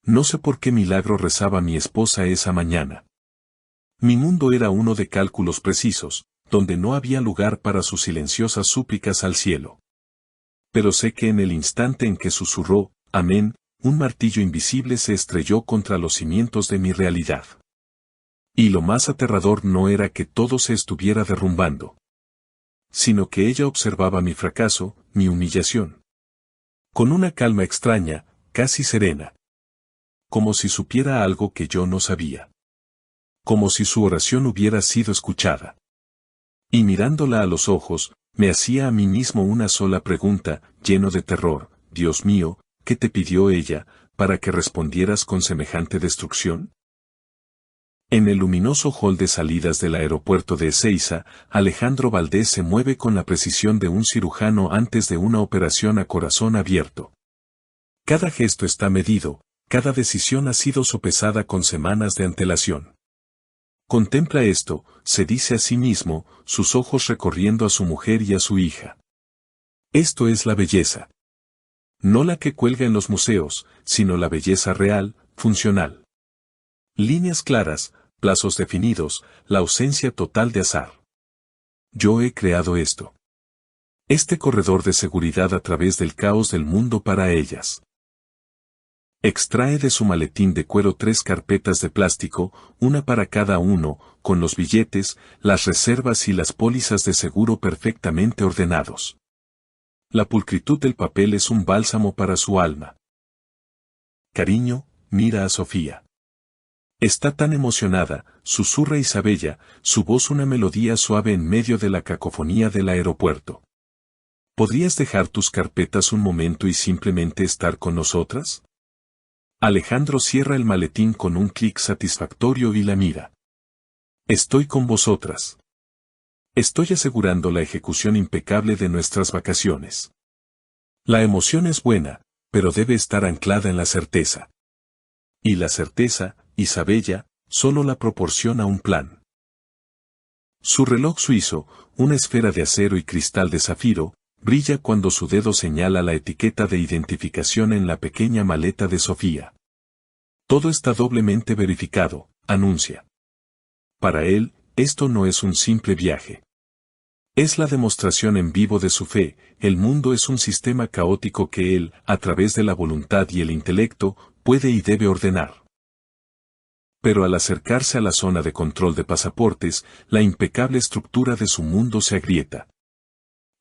No sé por qué milagro rezaba mi esposa esa mañana. Mi mundo era uno de cálculos precisos, donde no había lugar para sus silenciosas súplicas al cielo. Pero sé que en el instante en que susurró, amén, un martillo invisible se estrelló contra los cimientos de mi realidad. Y lo más aterrador no era que todo se estuviera derrumbando, sino que ella observaba mi fracaso, mi humillación. Con una calma extraña, casi serena. Como si supiera algo que yo no sabía. Como si su oración hubiera sido escuchada. Y mirándola a los ojos, me hacía a mí mismo una sola pregunta, lleno de terror: Dios mío, ¿qué te pidió ella, para que respondieras con semejante destrucción? En el luminoso hall de salidas del aeropuerto de Ezeiza, Alejandro Valdés se mueve con la precisión de un cirujano antes de una operación a corazón abierto. Cada gesto está medido, cada decisión ha sido sopesada con semanas de antelación. Contempla esto, se dice a sí mismo, sus ojos recorriendo a su mujer y a su hija. Esto es la belleza. No la que cuelga en los museos, sino la belleza real, funcional. Líneas claras, plazos definidos, la ausencia total de azar. Yo he creado esto. Este corredor de seguridad a través del caos del mundo para ellas. Extrae de su maletín de cuero 3 carpetas de plástico, una para cada uno, con los billetes, las reservas y las pólizas de seguro perfectamente ordenados. La pulcritud del papel es un bálsamo para su alma. Cariño, mira a Sofía. Está tan emocionada, susurra Isabella, su voz una melodía suave en medio de la cacofonía del aeropuerto. ¿Podrías dejar tus carpetas un momento y simplemente estar con nosotras? Alejandro cierra el maletín con un clic satisfactorio y la mira. Estoy con vosotras. Estoy asegurando la ejecución impecable de nuestras vacaciones. La emoción es buena, pero debe estar anclada en la certeza. Y la certeza, Isabella, solo la proporciona un plan. Su reloj suizo, una esfera de acero y cristal de zafiro, brilla cuando su dedo señala la etiqueta de identificación en la pequeña maleta de Sofía. Todo está doblemente verificado, anuncia. Para él, esto no es un simple viaje. Es la demostración en vivo de su fe. El mundo es un sistema caótico que él, a través de la voluntad y el intelecto, puede y debe ordenar. Pero al acercarse a la zona de control de pasaportes, la impecable estructura de su mundo se agrieta.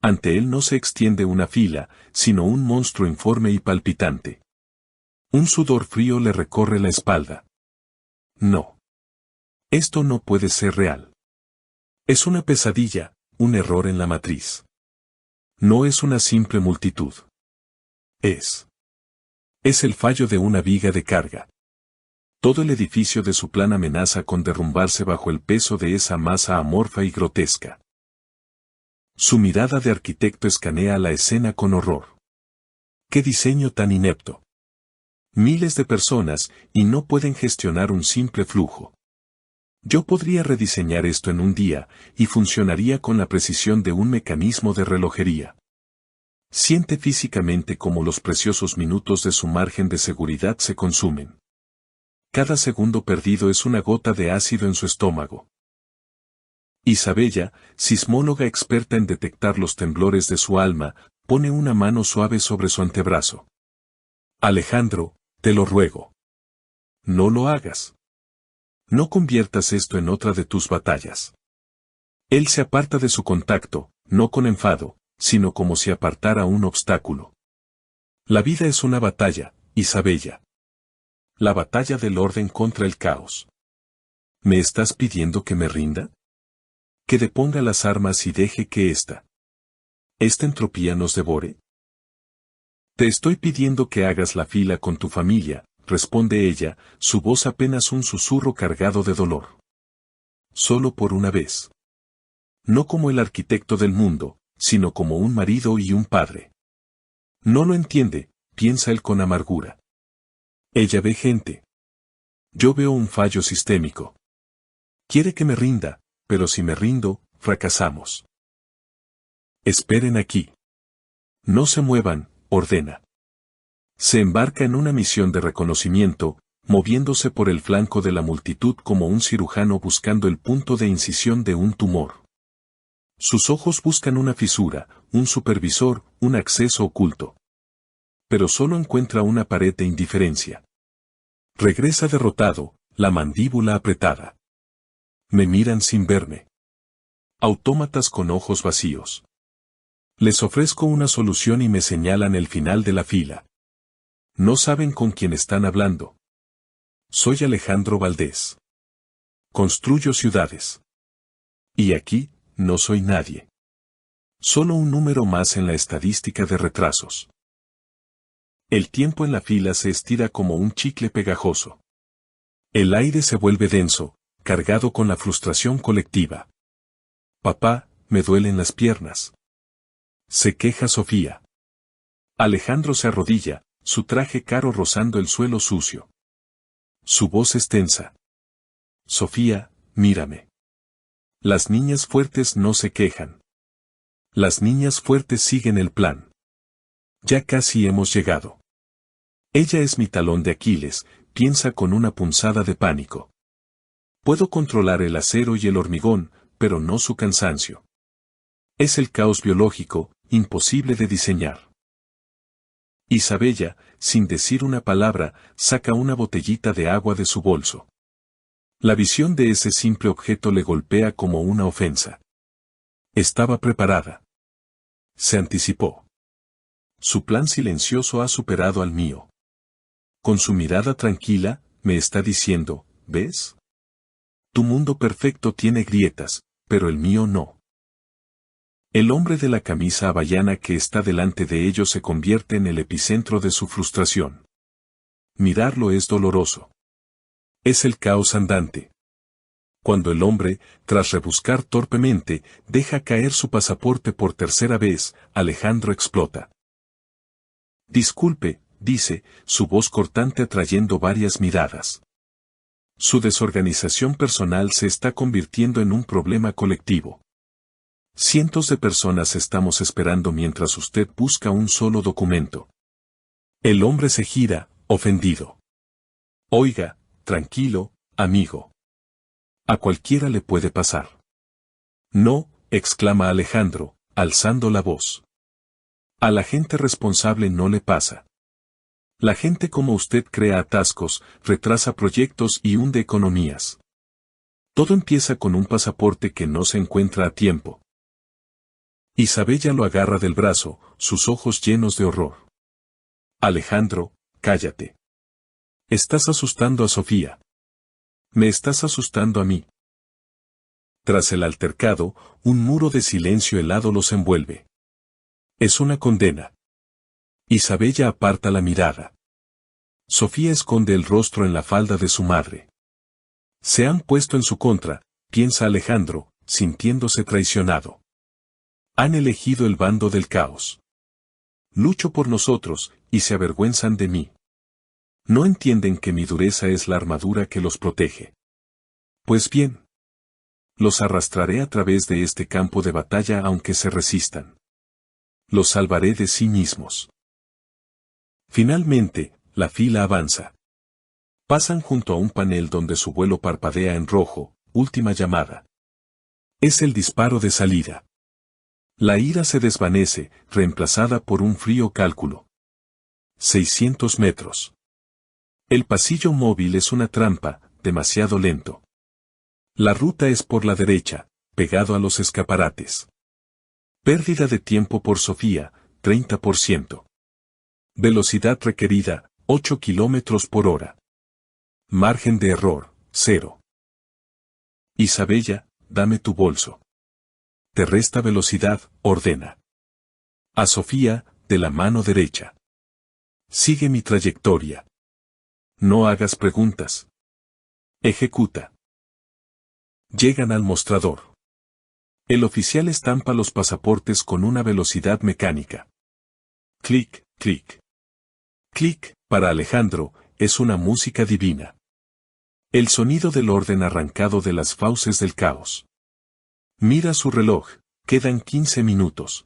Ante él no se extiende una fila, sino un monstruo informe y palpitante. Un sudor frío le recorre la espalda. No. Esto no puede ser real. Es una pesadilla, un error en la matriz. No es una simple multitud. Es el fallo de una viga de carga. Todo el edificio de su plan amenaza con derrumbarse bajo el peso de esa masa amorfa y grotesca. Su mirada de arquitecto escanea la escena con horror. ¡Qué diseño tan inepto! Miles de personas, y no pueden gestionar un simple flujo. Yo podría rediseñar esto en un día, y funcionaría con la precisión de un mecanismo de relojería. Siente físicamente cómo los preciosos minutos de su margen de seguridad se consumen. Cada segundo perdido es una gota de ácido en su estómago. Isabella, sismóloga experta en detectar los temblores de su alma, pone una mano suave sobre su antebrazo. Alejandro, te lo ruego. No lo hagas. No conviertas esto en otra de tus batallas. Él se aparta de su contacto, no con enfado, sino como si apartara un obstáculo. La vida es una batalla, Isabella. La batalla del orden contra el caos. ¿Me estás pidiendo que me rinda? Que deponga las armas y deje que esta entropía nos devore. Te estoy pidiendo que hagas la fila con tu familia, responde ella, su voz apenas un susurro cargado de dolor. Solo por una vez. No como el arquitecto del mundo, sino como un marido y un padre. No lo entiende, piensa él con amargura. Ella ve gente. Yo veo un fallo sistémico. Quiere que me rinda, pero si me rindo, fracasamos. Esperen aquí. No se muevan, ordena. Se embarca en una misión de reconocimiento, moviéndose por el flanco de la multitud como un cirujano buscando el punto de incisión de un tumor. Sus ojos buscan una fisura, un supervisor, un acceso oculto. Pero solo encuentra una pared de indiferencia. Regresa derrotado, la mandíbula apretada. Me miran sin verme. Autómatas con ojos vacíos. Les ofrezco una solución y me señalan el final de la fila. No saben con quién están hablando. Soy Alejandro Valdés. Construyo ciudades. Y aquí, no soy nadie. Solo un número más en la estadística de retrasos. El tiempo en la fila se estira como un chicle pegajoso. El aire se vuelve denso, cargado con la frustración colectiva. Papá, me duelen las piernas. Se queja Sofía. Alejandro se arrodilla, su traje caro rozando el suelo sucio. Su voz es tensa. Sofía, mírame. Las niñas fuertes no se quejan. Las niñas fuertes siguen el plan. Ya casi hemos llegado. Ella es mi talón de Aquiles, piensa con una punzada de pánico. Puedo controlar el acero y el hormigón, pero no su cansancio. Es el caos biológico, imposible de diseñar. Isabella, sin decir una palabra, saca una botellita de agua de su bolso. La visión de ese simple objeto le golpea como una ofensa. Estaba preparada. Se anticipó. Su plan silencioso ha superado al mío. Con su mirada tranquila, me está diciendo, ¿ves? Tu mundo perfecto tiene grietas, pero el mío no. El hombre de la camisa hawaiana que está delante de ellos se convierte en el epicentro de su frustración. Mirarlo es doloroso. Es el caos andante. Cuando el hombre, tras rebuscar torpemente, deja caer su pasaporte por tercera vez, Alejandro explota. Disculpe, dice, su voz cortante atrayendo varias miradas. Su desorganización personal se está convirtiendo en un problema colectivo. Cientos de personas estamos esperando mientras usted busca un solo documento. El hombre se gira, ofendido. Oiga, tranquilo, amigo. A cualquiera le puede pasar. No, exclama Alejandro, alzando la voz. A la gente responsable no le pasa. La gente como usted crea atascos, retrasa proyectos y hunde economías. Todo empieza con un pasaporte que no se encuentra a tiempo. Isabella lo agarra del brazo, sus ojos llenos de horror. Alejandro, cállate. Estás asustando a Sofía. Me estás asustando a mí. Tras el altercado, un muro de silencio helado los envuelve. Es una condena. Isabella aparta la mirada. Sofía esconde el rostro en la falda de su madre. Se han puesto en su contra, piensa Alejandro, sintiéndose traicionado. Han elegido el bando del caos. Lucho por nosotros, y se avergüenzan de mí. No entienden que mi dureza es la armadura que los protege. Pues bien. Los arrastraré a través de este campo de batalla aunque se resistan. Los salvaré de sí mismos. Finalmente, la fila avanza. Pasan junto a un panel donde su vuelo parpadea en rojo, última llamada. Es el disparo de salida. La ira se desvanece, reemplazada por un frío cálculo. 600 metros. El pasillo móvil es una trampa, demasiado lento. La ruta es por la derecha, pegado a los escaparates. Pérdida de tiempo por Sofía, 30%. Velocidad requerida, 8 kilómetros por hora. Margen de error, 0. Isabella, dame tu bolso. Te resta velocidad, ordena. A Sofía, de la mano derecha. Sigue mi trayectoria. No hagas preguntas. Ejecuta. Llegan al mostrador. El oficial estampa los pasaportes con una velocidad mecánica. Clic, clic. Clic, para Alejandro, es una música divina. El sonido del orden arrancado de las fauces del caos. Mira su reloj, quedan 15 minutos.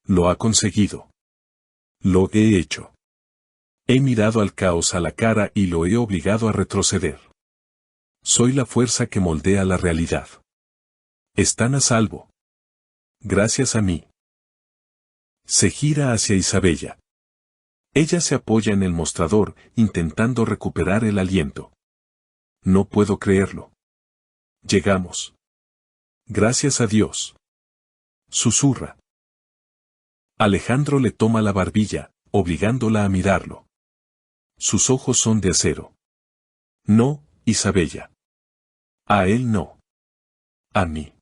Lo ha conseguido. Lo he hecho. He mirado al caos a la cara y lo he obligado a retroceder. Soy la fuerza que moldea la realidad. Están a salvo. Gracias a mí. Se gira hacia Isabella. Ella se apoya en el mostrador, intentando recuperar el aliento. No puedo creerlo. Llegamos. Gracias a Dios. Susurra. Alejandro le toma la barbilla, obligándola a mirarlo. Sus ojos son de acero. No, Isabella. A él no. A mí.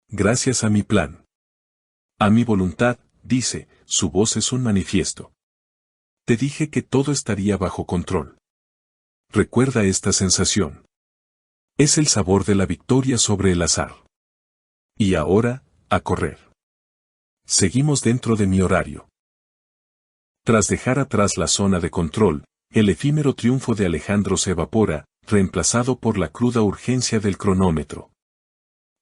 Gracias a mi plan. A mi voluntad, dice, su voz es un manifiesto. Te dije que todo estaría bajo control. Recuerda esta sensación. Es el sabor de la victoria sobre el azar. Y ahora, a correr. Seguimos dentro de mi horario. Tras dejar atrás la zona de control, el efímero triunfo de Alejandro se evapora, reemplazado por la cruda urgencia del cronómetro.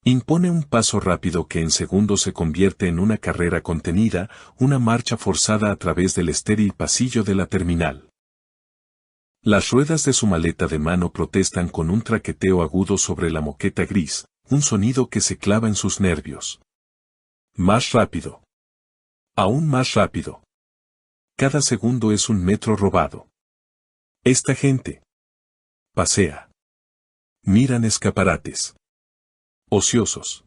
Impone un paso rápido que en segundos se convierte en una carrera contenida, una marcha forzada a través del estéril pasillo de la terminal. Las ruedas de su maleta de mano protestan con un traqueteo agudo sobre la moqueta gris, un sonido que se clava en sus nervios. Más rápido. Aún más rápido. Cada segundo es un metro robado. Esta gente pasea. Miran escaparates. Ociosos.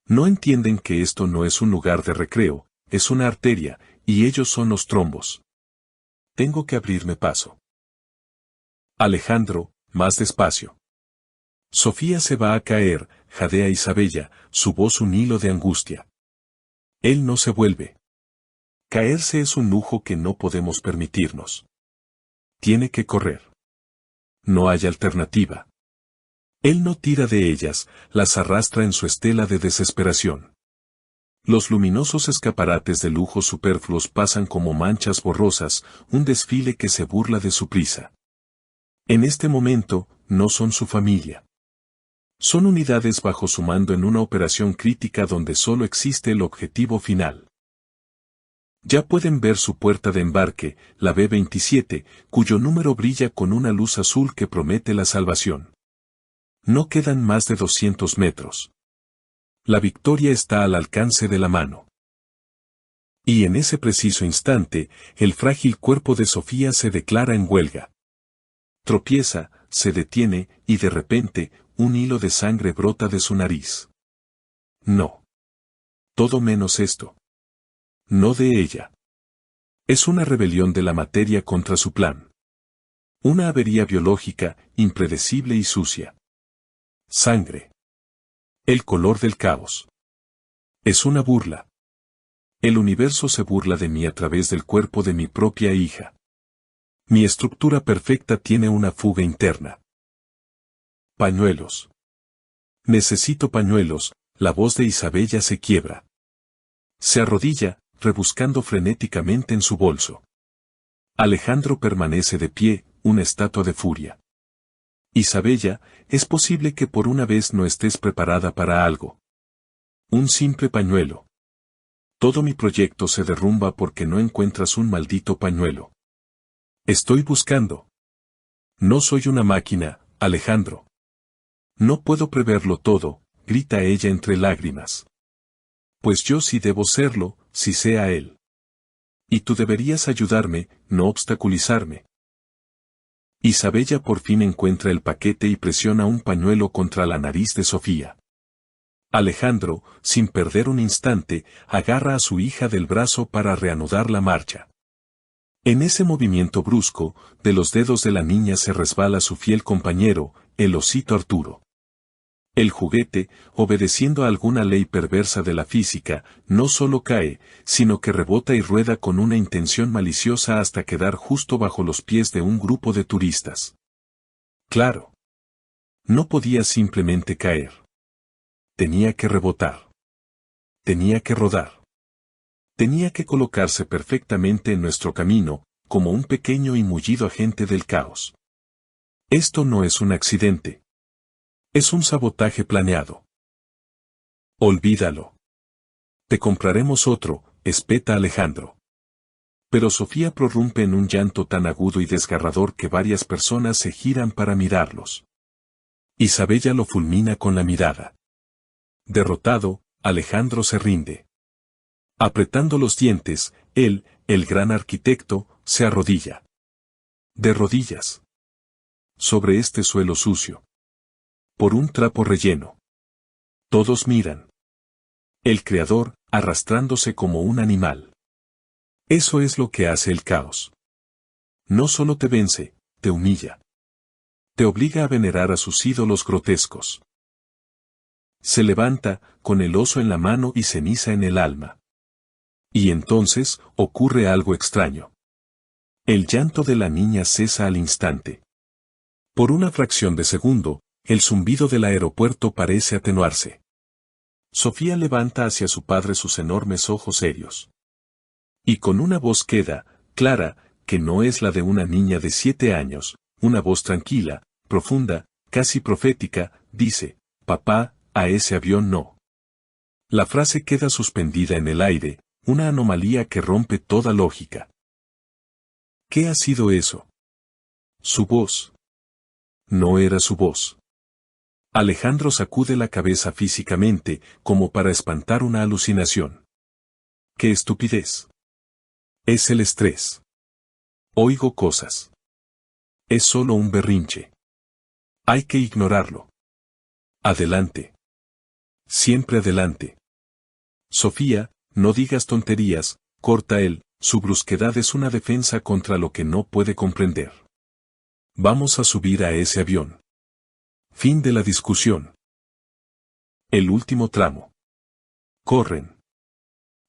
No entienden que esto no es un lugar de recreo, es una arteria, y ellos son los trombos. Tengo que abrirme paso. Alejandro, más despacio. Sofía se va a caer, jadea Isabella, su voz un hilo de angustia. Él no se vuelve. Caerse es un lujo que no podemos permitirnos. Tiene que correr. No hay alternativa. Él no tira de ellas, las arrastra en su estela de desesperación. Los luminosos escaparates de lujo superfluos pasan como manchas borrosas, un desfile que se burla de su prisa. En este momento, no son su familia. Son unidades bajo su mando en una operación crítica donde solo existe el objetivo final. Ya pueden ver su puerta de embarque, la B-27, cuyo número brilla con una luz azul que promete la salvación. No quedan más de 200 metros. La victoria está al alcance de la mano. Y en ese preciso instante, el frágil cuerpo de Sofía se declara en huelga. Tropieza, se detiene, y de repente, un hilo de sangre brota de su nariz. No. Todo menos esto. No de ella. Es una rebelión de la materia contra su plan. Una avería biológica, impredecible y sucia. Sangre. El color del caos. Es una burla. El universo se burla de mí a través del cuerpo de mi propia hija. Mi estructura perfecta tiene una fuga interna. Pañuelos. Necesito pañuelos, la voz de Isabella se quiebra. Se arrodilla, rebuscando frenéticamente en su bolso. Alejandro permanece de pie, una estatua de furia. Isabella, es posible que por una vez no estés preparada para algo. Un simple pañuelo. Todo mi proyecto se derrumba porque no encuentras un maldito pañuelo. Estoy buscando. No soy una máquina, Alejandro. No puedo preverlo todo, grita ella entre lágrimas. Pues yo sí debo serlo, si sea él. Y tú deberías ayudarme, no obstaculizarme. Isabella por fin encuentra el paquete y presiona un pañuelo contra la nariz de Sofía. Alejandro, sin perder un instante, agarra a su hija del brazo para reanudar la marcha. En ese movimiento brusco, de los dedos de la niña se resbala su fiel compañero, el osito Arturo. El juguete, obedeciendo a alguna ley perversa de la física, no solo cae, sino que rebota y rueda con una intención maliciosa hasta quedar justo bajo los pies de un grupo de turistas. Claro. No podía simplemente caer. Tenía que rebotar. Tenía que rodar. Tenía que colocarse perfectamente en nuestro camino, como un pequeño y mullido agente del caos. Esto no es un accidente. Es un sabotaje planeado. Olvídalo. Te compraremos otro, espeta Alejandro. Pero Sofía prorrumpe en un llanto tan agudo y desgarrador que varias personas se giran para mirarlos. Isabella lo fulmina con la mirada. Derrotado, Alejandro se rinde. Apretando los dientes, él, el gran arquitecto, se arrodilla. De rodillas. Sobre este suelo sucio. Por un trapo relleno. Todos miran. El creador, arrastrándose como un animal. Eso es lo que hace el caos. No solo te vence, te humilla. Te obliga a venerar a sus ídolos grotescos. Se levanta, con el oso en la mano y ceniza en el alma. Y entonces, ocurre algo extraño. El llanto de la niña cesa al instante. Por una fracción de segundo, el zumbido del aeropuerto parece atenuarse. Sofía levanta hacia su padre sus enormes ojos serios. Y con una voz queda, clara, que no es la de una niña de 7 años, una voz tranquila, profunda, casi profética, dice, «Papá, a ese avión no». La frase queda suspendida en el aire, una anomalía que rompe toda lógica. ¿Qué ha sido eso? Su voz. No era su voz. Alejandro sacude la cabeza físicamente, como para espantar una alucinación. ¡Qué estupidez! Es el estrés. Oigo cosas. Es solo un berrinche. Hay que ignorarlo. Adelante. Siempre adelante. Sofía, no digas tonterías, corta él, su brusquedad es una defensa contra lo que no puede comprender. Vamos a subir a ese avión. Fin de la discusión. El último tramo. Corren.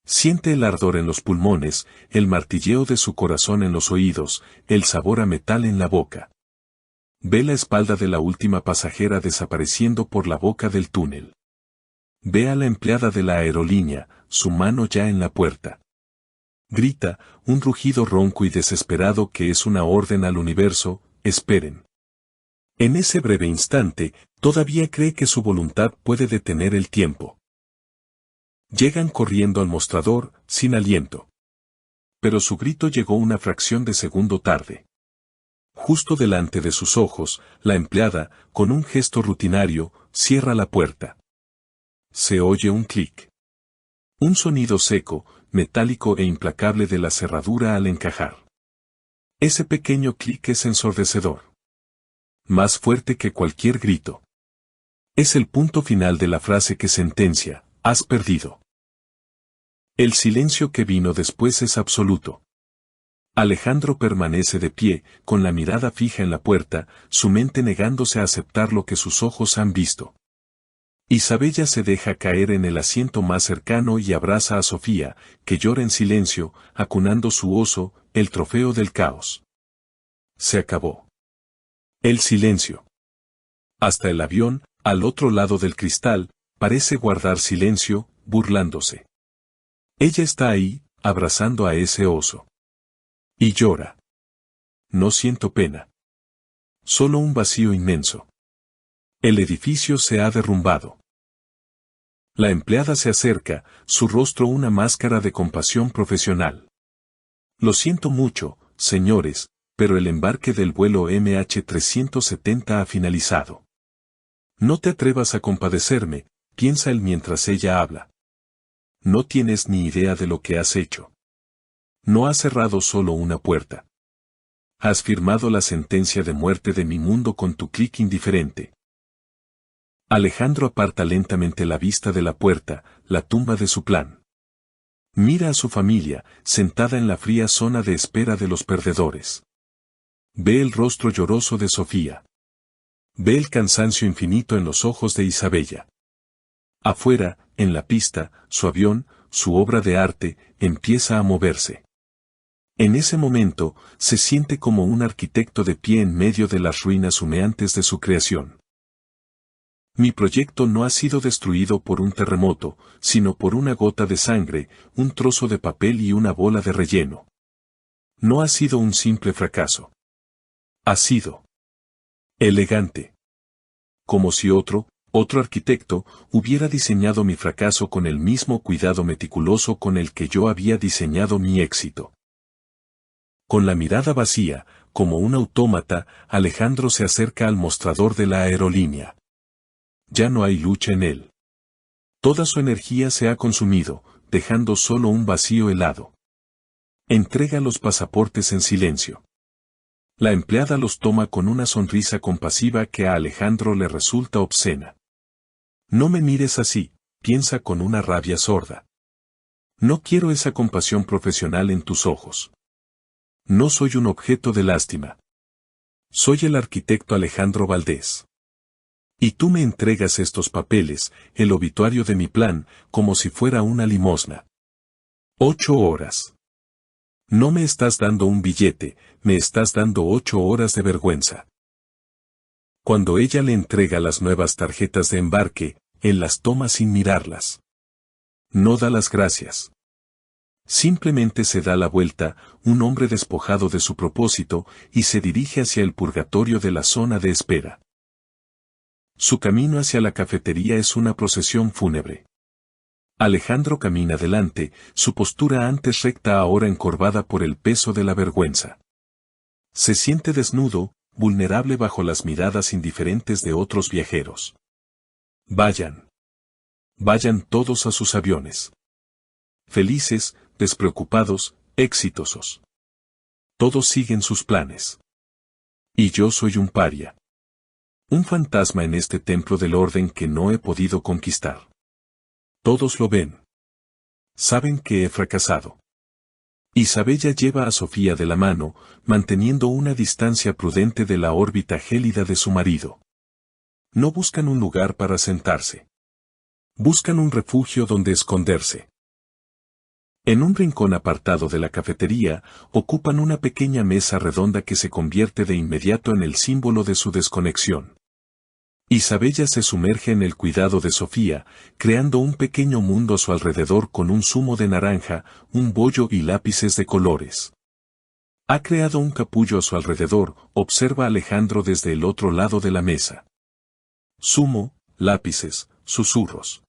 Siente el ardor en los pulmones, el martilleo de su corazón en los oídos, el sabor a metal en la boca. Ve la espalda de la última pasajera desapareciendo por la boca del túnel. Ve a la empleada de la aerolínea, su mano ya en la puerta. Grita, un rugido ronco y desesperado que es una orden al universo, esperen. En ese breve instante, todavía cree que su voluntad puede detener el tiempo. Llegan corriendo al mostrador, sin aliento. Pero su grito llegó una fracción de segundo tarde. Justo delante de sus ojos, la empleada, con un gesto rutinario, cierra la puerta. Se oye un clic. Un sonido seco, metálico e implacable de la cerradura al encajar. Ese pequeño clic es ensordecedor. Más fuerte que cualquier grito. Es el punto final de la frase que sentencia, has perdido. El silencio que vino después es absoluto. Alejandro permanece de pie, con la mirada fija en la puerta, su mente negándose a aceptar lo que sus ojos han visto. Isabella se deja caer en el asiento más cercano y abraza a Sofía, que llora en silencio, acunando su oso, el trofeo del caos. Se acabó. El silencio. Hasta el avión, al otro lado del cristal, parece guardar silencio, burlándose. Ella está ahí, abrazando a ese oso. Y llora. No siento pena. Solo un vacío inmenso. El edificio se ha derrumbado. La empleada se acerca, su rostro una máscara de compasión profesional. Lo siento mucho, señores, pero el embarque del vuelo MH370 ha finalizado. No te atrevas a compadecerme, piensa él mientras ella habla. No tienes ni idea de lo que has hecho. No has cerrado solo una puerta. Has firmado la sentencia de muerte de mi mundo con tu clic indiferente. Alejandro aparta lentamente la vista de la puerta, la tumba de su plan. Mira a su familia, sentada en la fría zona de espera de los perdedores. Ve el rostro lloroso de Sofía. Ve el cansancio infinito en los ojos de Isabella. Afuera, en la pista, su avión, su obra de arte, empieza a moverse. En ese momento, se siente como un arquitecto de pie en medio de las ruinas humeantes de su creación. Mi proyecto no ha sido destruido por un terremoto, sino por una gota de sangre, un trozo de papel y una bola de relleno. No ha sido un simple fracaso. Ha sido elegante. Como si otro arquitecto, hubiera diseñado mi fracaso con el mismo cuidado meticuloso con el que yo había diseñado mi éxito. Con la mirada vacía, como un autómata, Alejandro se acerca al mostrador de la aerolínea. Ya no hay lucha en él. Toda su energía se ha consumido, dejando solo un vacío helado. Entrega los pasaportes en silencio. La empleada los toma con una sonrisa compasiva que a Alejandro le resulta obscena. No me mires así, piensa con una rabia sorda. No quiero esa compasión profesional en tus ojos. No soy un objeto de lástima. Soy el arquitecto Alejandro Valdés. Y tú me entregas estos papeles, el obituario de mi plan, como si fuera una limosna. 8 horas. No me estás dando un billete, me estás dando 8 horas de vergüenza. Cuando ella le entrega las nuevas tarjetas de embarque, él las toma sin mirarlas. No da las gracias. Simplemente se da la vuelta, un hombre despojado de su propósito, y se dirige hacia el purgatorio de la zona de espera. Su camino hacia la cafetería es una procesión fúnebre. Alejandro camina delante, su postura antes recta ahora encorvada por el peso de la vergüenza. Se siente desnudo, vulnerable bajo las miradas indiferentes de otros viajeros. Vayan. Vayan todos a sus aviones. Felices, despreocupados, exitosos. Todos siguen sus planes. Y yo soy un paria. Un fantasma en este templo del orden que no he podido conquistar. Todos lo ven. Saben que he fracasado. Isabella lleva a Sofía de la mano, manteniendo una distancia prudente de la órbita gélida de su marido. No buscan un lugar para sentarse. Buscan un refugio donde esconderse. En un rincón apartado de la cafetería, ocupan una pequeña mesa redonda que se convierte de inmediato en el símbolo de su desconexión. Isabella se sumerge en el cuidado de Sofía, creando un pequeño mundo a su alrededor con un zumo de naranja, un bollo y lápices de colores. Ha creado un capullo a su alrededor, observa Alejandro desde el otro lado de la mesa. Zumo, lápices, susurros.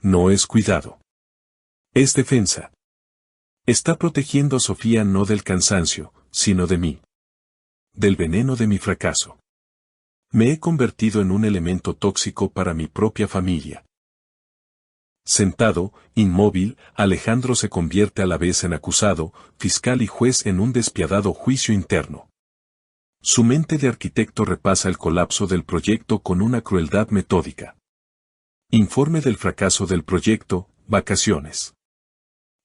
No es cuidado. Es defensa. Está protegiendo a Sofía no del cansancio, sino de mí. Del veneno de mi fracaso. Me he convertido en un elemento tóxico para mi propia familia. Sentado, inmóvil, Alejandro se convierte a la vez en acusado, fiscal y juez en un despiadado juicio interno. Su mente de arquitecto repasa el colapso del proyecto con una crueldad metódica. Informe del fracaso del proyecto, vacaciones.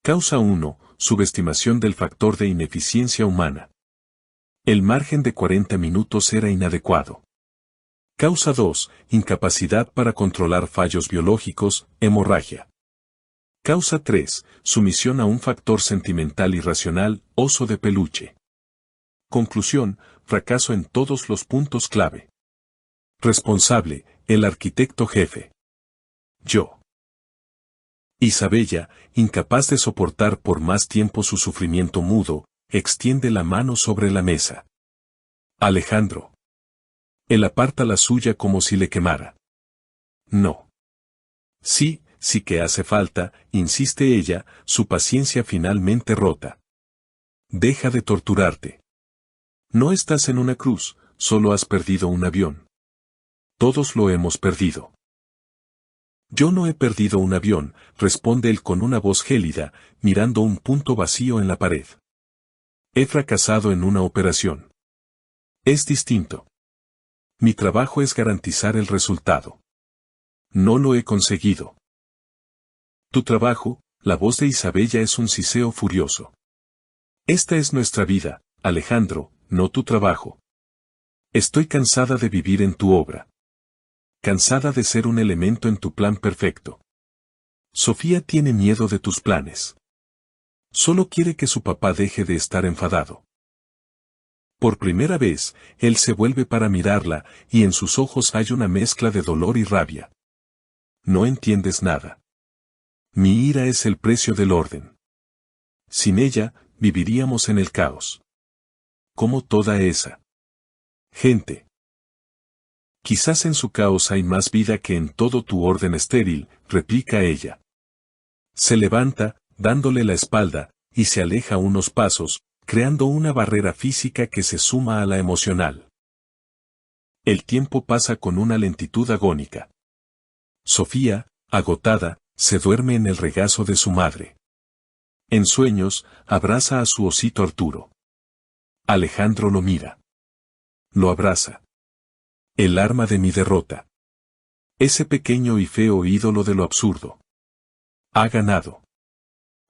Causa 1, subestimación del factor de ineficiencia humana. El margen de 40 minutos era inadecuado. Causa 2, incapacidad para controlar fallos biológicos, hemorragia. Causa 3, sumisión a un factor sentimental irracional, oso de peluche. Conclusión, fracaso en todos los puntos clave. Responsable, el arquitecto jefe. Yo. Isabella, incapaz de soportar por más tiempo su sufrimiento mudo, extiende la mano sobre la mesa. Alejandro. Él aparta la suya como si le quemara. No. Sí, sí que hace falta, insiste ella, su paciencia finalmente rota. Deja de torturarte. No estás en una cruz, solo has perdido un avión. Todos lo hemos perdido. Yo no he perdido un avión, responde él con una voz gélida, mirando un punto vacío en la pared. He fracasado en una operación. Es distinto. Mi trabajo es garantizar el resultado. No lo he conseguido. Tu trabajo, la voz de Isabella es un siseo furioso. Esta es nuestra vida, Alejandro, no tu trabajo. Estoy cansada de vivir en tu obra. Cansada de ser un elemento en tu plan perfecto. Sofía tiene miedo de tus planes. Solo quiere que su papá deje de estar enfadado. Por primera vez, él se vuelve para mirarla, y en sus ojos hay una mezcla de dolor y rabia. No entiendes nada. Mi ira es el precio del orden. Sin ella, viviríamos en el caos. Como toda esa gente. Quizás en su caos hay más vida que en todo tu orden estéril, replica ella. Se levanta, dándole la espalda, y se aleja unos pasos, creando una barrera física que se suma a la emocional. El tiempo pasa con una lentitud agónica. Sofía, agotada, se duerme en el regazo de su madre. En sueños, abraza a su osito Arturo. Alejandro lo mira. Lo abraza. El arma de mi derrota. Ese pequeño y feo ídolo de lo absurdo. Ha ganado.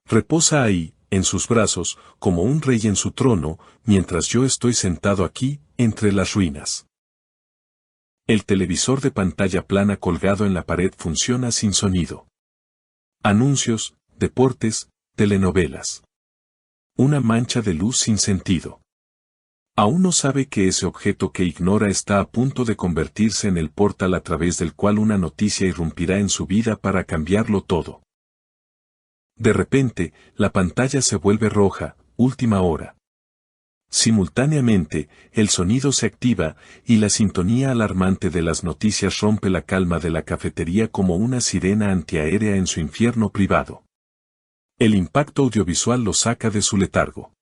Reposa ahí, en sus brazos, como un rey en su trono, mientras yo estoy sentado aquí, entre las ruinas. El televisor de pantalla plana colgado en la pared funciona sin sonido. Anuncios, deportes, telenovelas. Una mancha de luz sin sentido. Aún no sabe que ese objeto que ignora está a punto de convertirse en el portal a través del cual una noticia irrumpirá en su vida para cambiarlo todo. De repente, la pantalla se vuelve roja, última hora. Simultáneamente, el sonido se activa, y la sintonía alarmante de las noticias rompe la calma de la cafetería como una sirena antiaérea en su infierno privado. El impacto audiovisual lo saca de su letargo.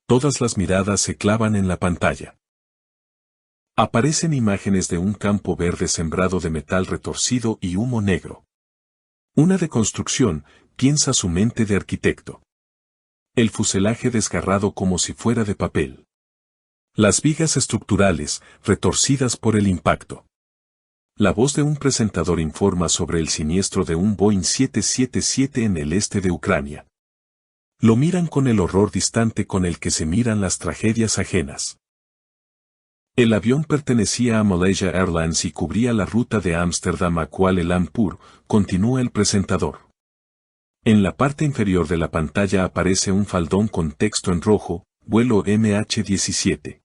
Todas las miradas se clavan en la pantalla. Aparecen imágenes de un campo verde sembrado de metal retorcido y humo negro. Una deconstrucción, piensa su mente de arquitecto. El fuselaje desgarrado como si fuera de papel. Las vigas estructurales, retorcidas por el impacto. La voz de un presentador informa sobre el siniestro de un Boeing 777 en el este de Ucrania. Lo miran con el horror distante con el que se miran las tragedias ajenas. El avión pertenecía a Malaysia Airlines y cubría la ruta de Ámsterdam a Kuala Lumpur, continúa el presentador. En la parte inferior de la pantalla aparece un faldón con texto en rojo, vuelo MH17.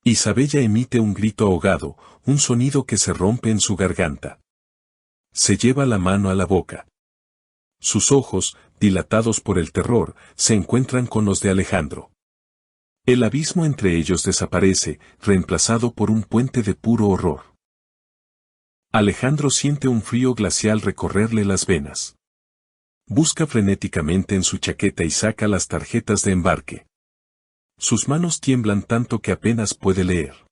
Isabella emite un grito ahogado, un sonido que se rompe en su garganta. Se lleva la mano a la boca. Sus ojos, dilatados por el terror, se encuentran con los de Alejandro. El abismo entre ellos desaparece, reemplazado por un puente de puro horror. Alejandro siente un frío glacial recorrerle las venas. Busca frenéticamente en su chaqueta y saca las tarjetas de embarque. Sus manos tiemblan tanto que apenas puede leer.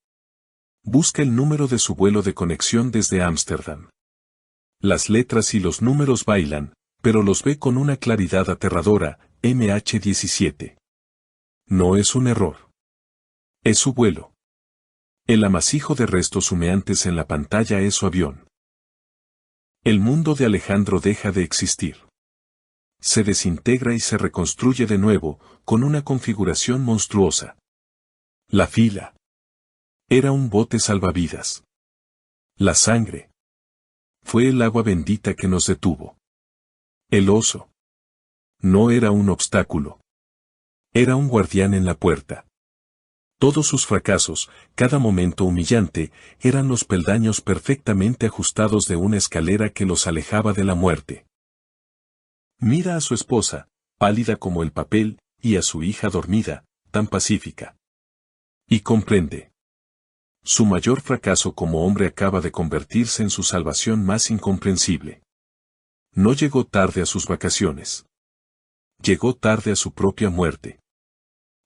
Busca el número de su vuelo de conexión desde Ámsterdam. Las letras y los números bailan, pero los ve con una claridad aterradora, MH17. No es un error. Es su vuelo. El amasijo de restos humeantes en la pantalla es su avión. El mundo de Alejandro deja de existir. Se desintegra y se reconstruye de nuevo, con una configuración monstruosa. La fila. Era un bote salvavidas. La sangre. Fue el agua bendita que nos detuvo. El oso. No era un obstáculo. Era un guardián en la puerta. Todos sus fracasos, cada momento humillante, eran los peldaños perfectamente ajustados de una escalera que los alejaba de la muerte. Mira a su esposa, pálida como el papel, y a su hija dormida, tan pacífica. Y comprende. Su mayor fracaso como hombre acaba de convertirse en su salvación más incomprensible. No llegó tarde a sus vacaciones. Llegó tarde a su propia muerte.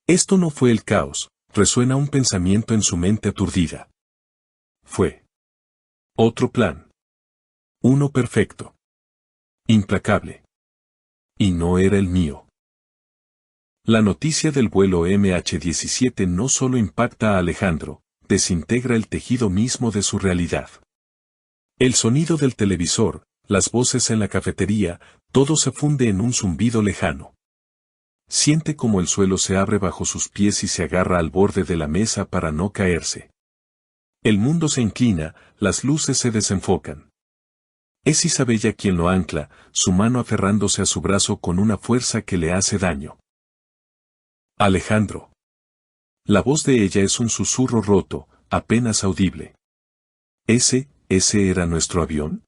Esto no fue el caos, resuena un pensamiento en su mente aturdida. Fue otro plan. Uno perfecto. Implacable. Y no era el mío. La noticia del vuelo MH17 no solo impacta a Alejandro, desintegra el tejido mismo de su realidad. El sonido del televisor, las voces en la cafetería, todo se funde en un zumbido lejano. Siente como el suelo se abre bajo sus pies y se agarra al borde de la mesa para no caerse. El mundo se inclina, las luces se desenfocan. Es Isabella quien lo ancla, su mano aferrándose a su brazo con una fuerza que le hace daño. Alejandro. La voz de ella es un susurro roto, apenas audible. ¿Ese era nuestro avión?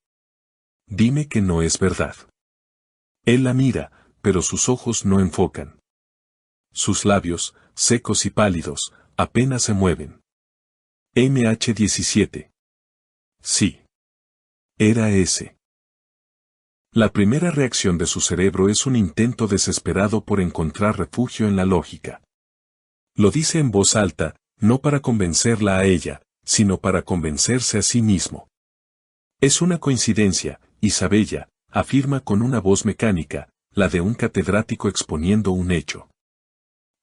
Dime que no es verdad. Él la mira, pero sus ojos no enfocan. Sus labios, secos y pálidos, apenas se mueven. MH17. Sí. Era ese. La primera reacción de su cerebro es un intento desesperado por encontrar refugio en la lógica. Lo dice en voz alta, no para convencerla a ella, sino para convencerse a sí mismo. Es una coincidencia, Isabella, afirma con una voz mecánica, la de un catedrático exponiendo un hecho.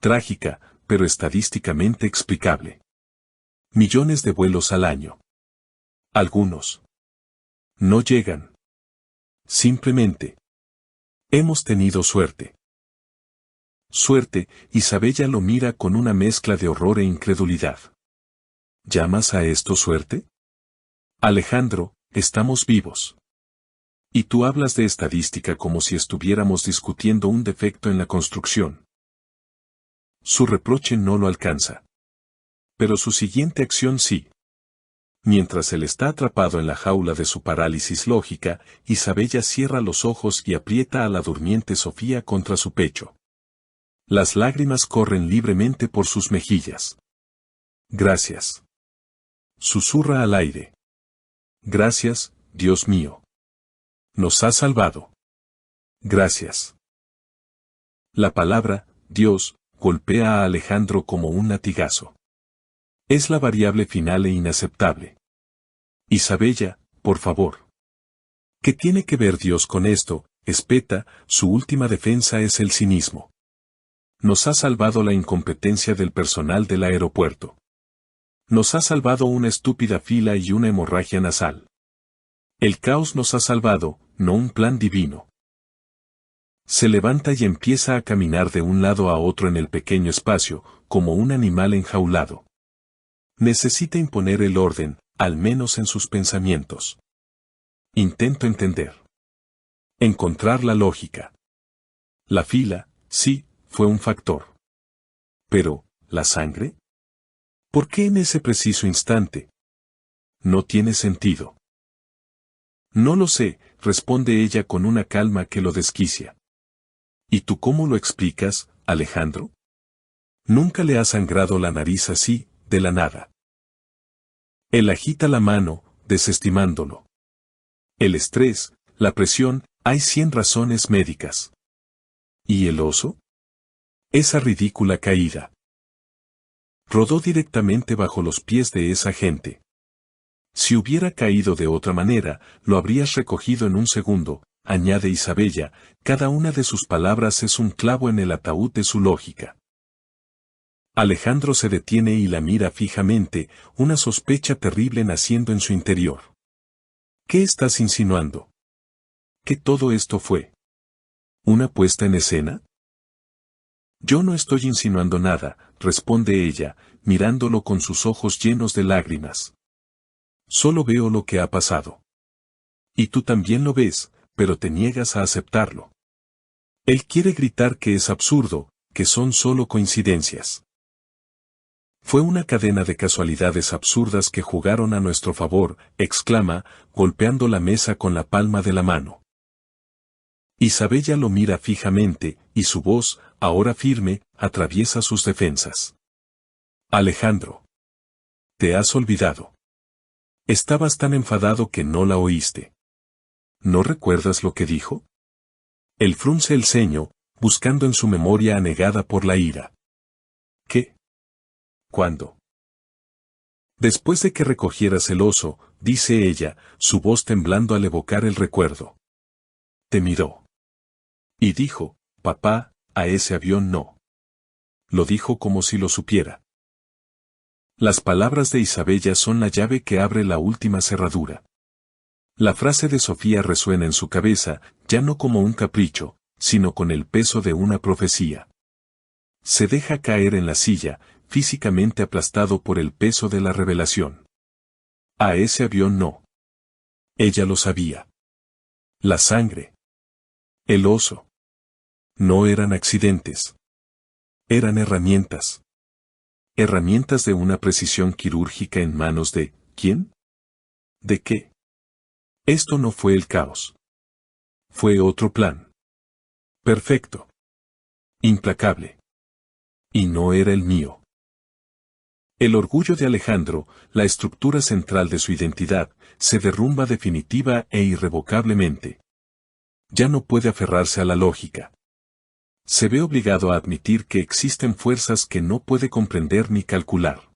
Trágica, pero estadísticamente explicable. Millones de vuelos al año. Algunos no llegan. Simplemente hemos tenido suerte. Suerte, Isabella lo mira con una mezcla de horror e incredulidad. ¿Llamas a esto suerte? Alejandro, estamos vivos. Y tú hablas de estadística como si estuviéramos discutiendo un defecto en la construcción. Su reproche no lo alcanza. Pero su siguiente acción sí. Mientras él está atrapado en la jaula de su parálisis lógica, Isabella cierra los ojos y aprieta a la durmiente Sofía contra su pecho. Las lágrimas corren libremente por sus mejillas. Gracias. Susurra al aire. Gracias, Dios mío. Nos has salvado. Gracias. La palabra, Dios, golpea a Alejandro como un latigazo. Es la variable final e inaceptable. Isabella, por favor. ¿Qué tiene que ver Dios con esto? Espeta, su última defensa es el cinismo. Nos ha salvado la incompetencia del personal del aeropuerto. Nos ha salvado una estúpida fila y una hemorragia nasal. El caos nos ha salvado, no un plan divino. Se levanta y empieza a caminar de un lado a otro en el pequeño espacio, como un animal enjaulado. Necesita imponer el orden, al menos en sus pensamientos. Intento entender. Encontrar la lógica. La fila, sí, fue un factor. Pero, ¿la sangre? ¿Por qué en ese preciso instante? No tiene sentido. No lo sé, responde ella con una calma que lo desquicia. ¿Y tú cómo lo explicas, Alejandro? Nunca le ha sangrado la nariz así, de la nada. Él agita la mano, desestimándolo. El estrés, la presión, hay 100 razones médicas. ¿Y el oso? Esa ridícula caída. Rodó directamente bajo los pies de esa gente. Si hubiera caído de otra manera, lo habrías recogido en un segundo, añade Isabella, cada una de sus palabras es un clavo en el ataúd de su lógica. Alejandro se detiene y la mira fijamente, una sospecha terrible naciendo en su interior. ¿Qué estás insinuando? ¿Que todo esto fue una puesta en escena? Yo no estoy insinuando nada, responde ella, mirándolo con sus ojos llenos de lágrimas. Solo veo lo que ha pasado. Y tú también lo ves, pero te niegas a aceptarlo. Él quiere gritar que es absurdo, que son solo coincidencias. Fue una cadena de casualidades absurdas que jugaron a nuestro favor, exclama, golpeando la mesa con la palma de la mano. Isabella lo mira fijamente, y su voz, ahora firme, atraviesa sus defensas. Alejandro. Te has olvidado. Estabas tan enfadado que no la oíste. ¿No recuerdas lo que dijo? Él frunce el ceño, buscando en su memoria anegada por la ira. ¿Qué? ¿Cuándo? Después de que recogieras el oso, dice ella, su voz temblando al evocar el recuerdo. Te miró. Y dijo, papá, a ese avión no. Lo dijo como si lo supiera. Las palabras de Isabella son la llave que abre la última cerradura. La frase de Sofía resuena en su cabeza, ya no como un capricho, sino con el peso de una profecía. Se deja caer en la silla, físicamente aplastado por el peso de la revelación. A ese avión no. Ella lo sabía. La sangre. El oso. No eran accidentes. Eran herramientas. Herramientas de una precisión quirúrgica en manos de, ¿quién? ¿De qué? Esto no fue el caos. Fue otro plan. Perfecto. Implacable. Y no era el mío. El orgullo de Alejandro, la estructura central de su identidad, se derrumba definitiva e irrevocablemente. Ya no puede aferrarse a la lógica. Se ve obligado a admitir que existen fuerzas que no puede comprender ni calcular.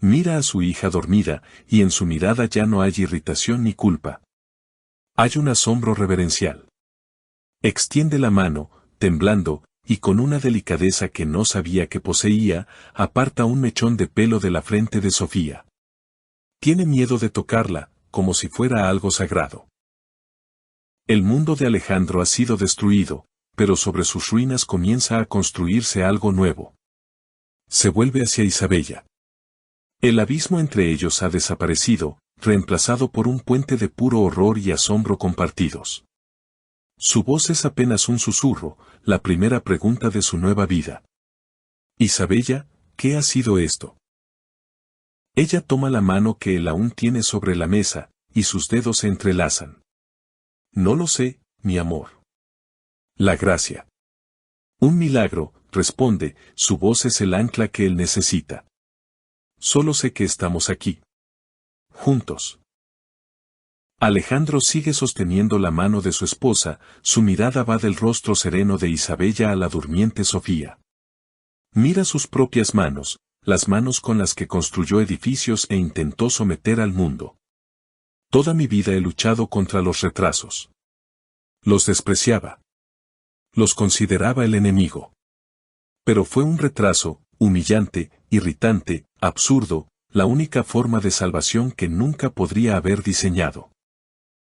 Mira a su hija dormida, y en su mirada ya no hay irritación ni culpa. Hay un asombro reverencial. Extiende la mano, temblando, y con una delicadeza que no sabía que poseía, aparta un mechón de pelo de la frente de Sofía. Tiene miedo de tocarla, como si fuera algo sagrado. El mundo de Alejandro ha sido destruido, pero sobre sus ruinas comienza a construirse algo nuevo. Se vuelve hacia Isabella. El abismo entre ellos ha desaparecido, reemplazado por un puente de puro horror y asombro compartidos. Su voz es apenas un susurro, la primera pregunta de su nueva vida. Isabella, ¿qué ha sido esto? Ella toma la mano que él aún tiene sobre la mesa, y sus dedos se entrelazan. No lo sé, mi amor. La gracia. Un milagro, responde, su voz es el ancla que él necesita. Solo sé que estamos aquí. Juntos. Alejandro sigue sosteniendo la mano de su esposa, su mirada va del rostro sereno de Isabella a la durmiente Sofía. Mira sus propias manos, las manos con las que construyó edificios e intentó someter al mundo. Toda mi vida he luchado contra los retrasos. Los despreciaba. Los consideraba el enemigo. Pero fue un retraso, humillante, irritante, absurdo, la única forma de salvación que nunca podría haber diseñado.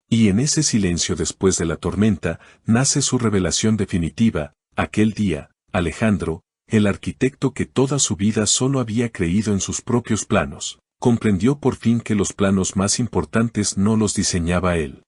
Y en ese silencio después de la tormenta, nace su revelación definitiva, aquel día, Alejandro, el arquitecto que toda su vida solo había creído en sus propios planos, comprendió por fin que los planos más importantes no los diseñaba él.